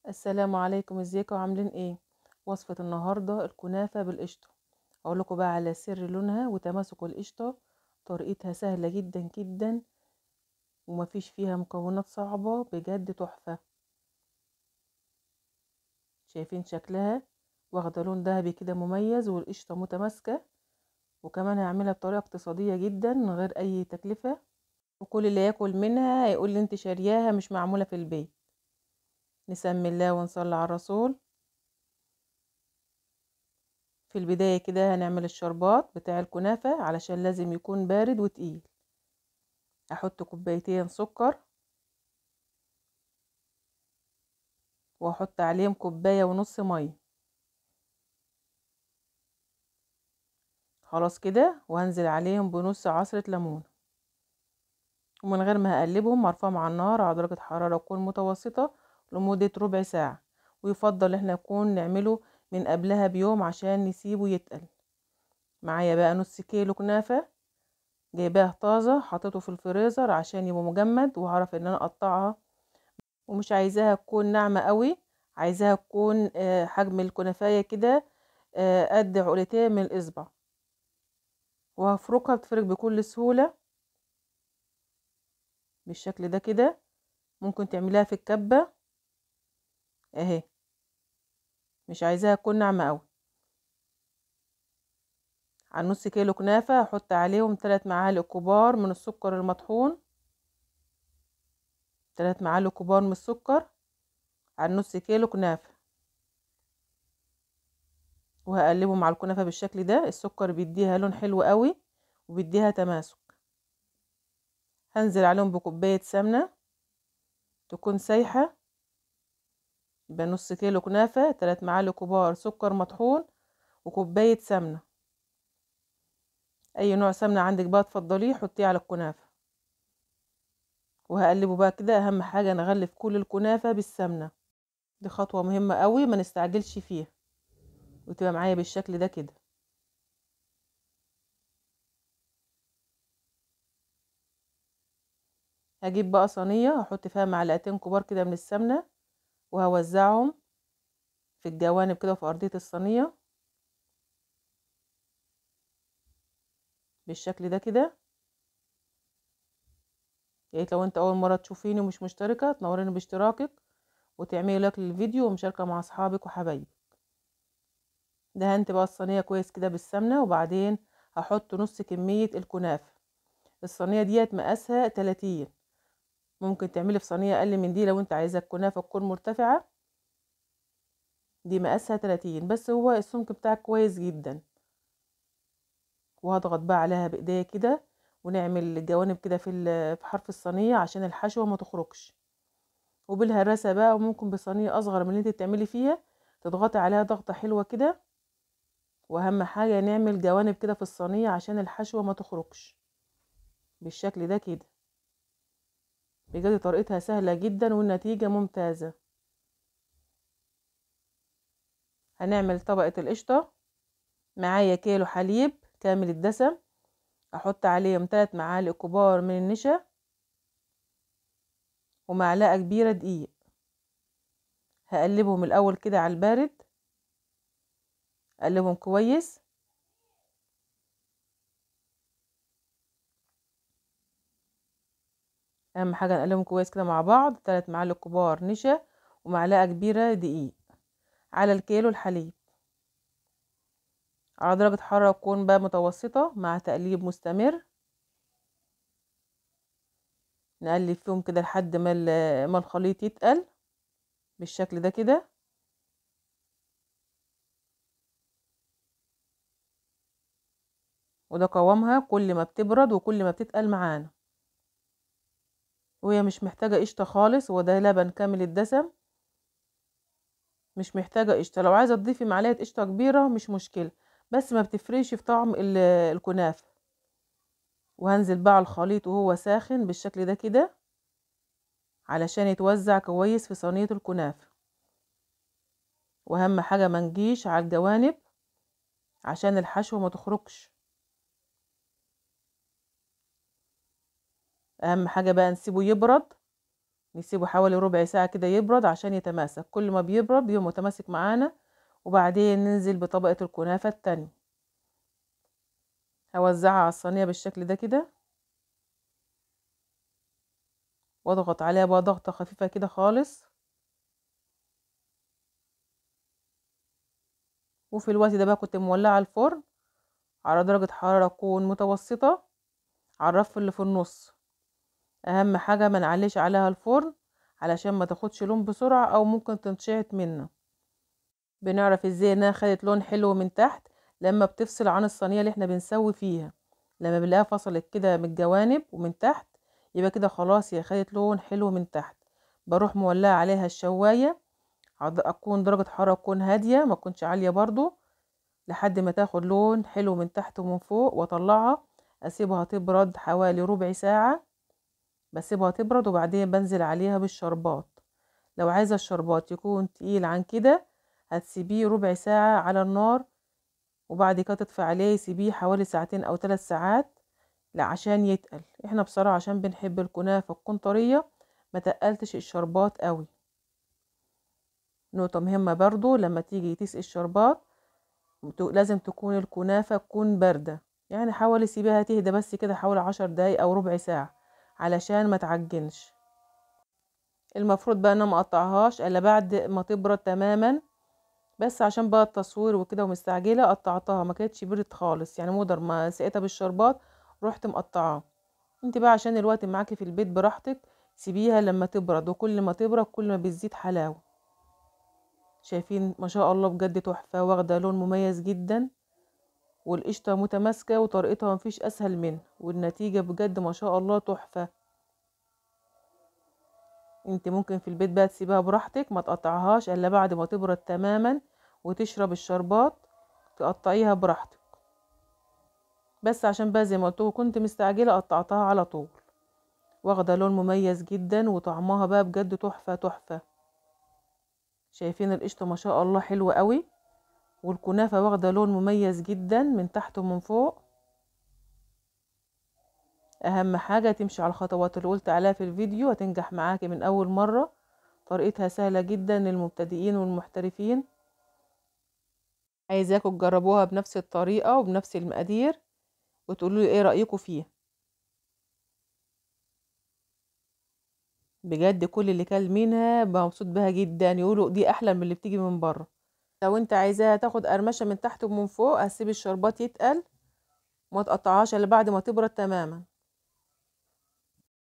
السلام عليكم، ازيكم عاملين ايه؟ وصفة النهاردة الكنافة بالقشطة. اقول لكم بقى على سر لونها وتماسك القشطة. طريقتها سهلة جدا جدا ومفيش فيها مكونات صعبة، بجد تحفة. شايفين شكلها؟ واخدة لون ذهبي كده مميز والقشطة متماسكة. وكمان هعملها بطريقة اقتصادية جدا من غير اي تكلفة، وكل اللي ياكل منها هيقول لي انت شارياها مش معمولة في البيت. نسمي الله ونصلي على الرسول. في البداية كده هنعمل الشربات بتاع الكنافة علشان لازم يكون بارد وتقيل. هحط كوبايتين سكر واحط عليهم كوباية ونص مية. خلاص كده، وهنزل عليهم بنص عصرة ليمون، ومن غير ما هقلبهم هرفعهم على النار على درجة حرارة تكون متوسطة لمدة ربع ساعة. ويفضل احنا نكون نعمله من قبلها بيوم عشان نسيبه يتقل. معايا بقى نص كيلو كنافة جايباه طازة، حطيته في الفريزر عشان يبقى مجمد وهعرف ان انا اقطعها. ومش عايزاها تكون ناعمة قوي، عايزاها تكون حجم الكنافية كده، قد عقلتين من الاصبع. وهفركها، بتفرك بكل سهولة بالشكل ده كده. ممكن تعمليها في الكبة اهي. مش عايزاها تكون ناعمة قوي. على نص كيلو كنافة هحط عليهم 3 معالق كبار من السكر المطحون. 3 معالق كبار من السكر على نص كيلو كنافة. وهقلبهم مع الكنافة بالشكل ده. السكر بيديها لون حلو قوي وبيديها تماسك. هنزل عليهم بكوباية سمنة تكون سايحة. يبقى نص كيلو كنافة، 3 معالق كبار سكر مطحون، وكوباية سمنة. اي نوع سمنة عندك بقى تفضليه حطيه على الكنافة. وهقلبه بقى كده. اهم حاجة نغلف كل الكنافة بالسمنة. دي خطوة مهمة قوي، ما نستعجلش فيها، وتبقى معايا بالشكل ده كده. هجيب بقى صينية هحط فيها معلقتين كبار كده من السمنة، وهوزعهم في الجوانب كده في أرضية الصينية بالشكل ده كده. يا ريت لو انت اول مرة تشوفيني ومش مشتركة تنوريني باشتراكك، وتعملي لايك للفيديو ومشاركة مع اصحابك وحبايبك. دهنت بقى الصينية كويس كده بالسمنة، وبعدين هحط نص كمية الكنافة. الصينية ديت مقاسها 30. ممكن تعملي في صينية اقل من دي لو انت عايزة الكنافة تكون مرتفعة. دي مقاسها 30 بس، هو السمك بتاعك كويس جدا. وهضغط بقى عليها بايديا كده، ونعمل الجوانب كده في حرف الصينية عشان الحشوة ما تخرجش. وبالهراسة بقى، وممكن بصينية اصغر من اللي انت بتعملي فيها تضغطي عليها ضغطة حلوة كده. واهم حاجة نعمل جوانب كده في الصينية عشان الحشوة ما تخرجش بالشكل ده كده. بجد طريقتها سهلة جدا والنتيجة ممتازة. هنعمل طبقة القشطة. معايا كيلو حليب كامل الدسم، احط عليهم 3 معالق كبار من النشا، ومعلقة كبيرة دقيق. هقلبهم الاول كده على البارد. اقلبهم كويس. اهم حاجة نقلبهم كويس كده مع بعض. 3 معالق كبار نشا ومعلقة كبيرة دقيق على الكيلو الحليب، على درجة حرارة تكون بقى متوسطة مع تقليب مستمر. نقلب فيهم كده لحد ما الخليط يتقل بالشكل ده كده. وده قوامها كل ما بتبرد وكل ما بتتقل معانا. وهي مش محتاجة قشطة خالص، وده لبن كامل الدسم. مش محتاجة قشطة. لو عايزة تضيفي معلقة قشطة كبيرة مش مشكلة، بس ما بتفرقش في طعم الكنافة. وهنزل بقى على الخليط وهو ساخن بالشكل ده كده علشان يتوزع كويس في صينية الكنافة. واهم حاجة ما نجيش على الجوانب عشان الحشوة ما تخرجش. اهم حاجة بقى نسيبه يبرد نسيبه حوالي ربع ساعة كده يبرد عشان يتماسك، كل ما بيبرد بيبقى متماسك معانا. وبعدين ننزل بطبقة الكنافة التانية، هوزعها على الصينية بالشكل ده كده، واضغط عليها بقى ضغطة خفيفة كده خالص. وفي الوقت ده بقى كنت مولعة الفرن على درجة حرارة تكون متوسطة على الرف اللي في النص. اهم حاجة ما نعليش عليها الفرن علشان ما تاخدش لون بسرعة او ممكن تنشعت منا. بنعرف ازاي انها خدت لون حلو من تحت لما بتفصل عن الصينية اللي احنا بنسوي فيها. لما بنلاقيها فصلت كده من الجوانب ومن تحت يبقى كده خلاص هي خدت لون حلو من تحت. بروح مولعة عليها الشواية، اكون درجة حرارة تكون هادية ما تكونش عالية برضو، لحد ما تاخد لون حلو من تحت ومن فوق، واطلعها اسيبها تبرد حوالي ربع ساعة. بسيبها تبرد وبعدين بنزل عليها بالشربات. لو عايزة الشربات يكون تقيل عن كده هتسيبيه ربع ساعة على النار، وبعد كده تطفي عليه سيبيه حوالي ساعتين او 3 ساعات. لا عشان يتقل، احنا بصراحة عشان بنحب الكنافة تكون طرية ما تقلتش الشربات قوي. نقطة مهمة برضو لما تيجي تسقي الشربات لازم تكون الكنافة تكون باردة، يعني حاولي سيبيها تهدى بس كده حوالي 10 دقايق او ربع ساعة علشان ما تعجنش. المفروض بقى انا ما اقطعهاش الا بعد ما تبرد تماما، بس عشان بقى التصوير وكده ومستعجله قطعتها ما كانتش برد خالص، يعني مقدر ما سقيتها بالشربات رحت مقطعاه. انت بقى عشان الوقت معاكي في البيت براحتك سيبيها لما تبرد، وكل ما تبرد كل ما بتزيد حلاوه. شايفين ما شاء الله بجد تحفه، واخده لون مميز جدا، والقشطه متماسكه وطريقتها مفيش اسهل منها، والنتيجه بجد ما شاء الله تحفه. انت ممكن في البيت بقى تسيبها براحتك ما تقطعهاش الا بعد ما تبرد تماما وتشرب الشربات تقطعيها براحتك. بس عشان بقى زي ما قلت كنت مستعجله قطعتها على طول، واخده لون مميز جدا وطعمها بقى بجد تحفه تحفه. شايفين القشطه ما شاء الله حلوه قوي، والكنافه واخده لون مميز جدا من تحت ومن فوق. اهم حاجه تمشي على الخطوات اللي قلت عليها في الفيديو هتنجح معاكي من اول مره. طريقتها سهله جدا للمبتدئين والمحترفين. عايزاكم تجربوها بنفس الطريقه وبنفس المقادير وتقولوا لي ايه رايكم فيها. بجد كل اللي كل منها بقى مبسوط بها جدا، يقولوا دي احلى من اللي بتيجي من بره. لو انت عايزاها تاخد قرمشه من تحت ومن فوق هتسيب الشربات يتقل وما تقطعهاش الا بعد ما تبرد تماما.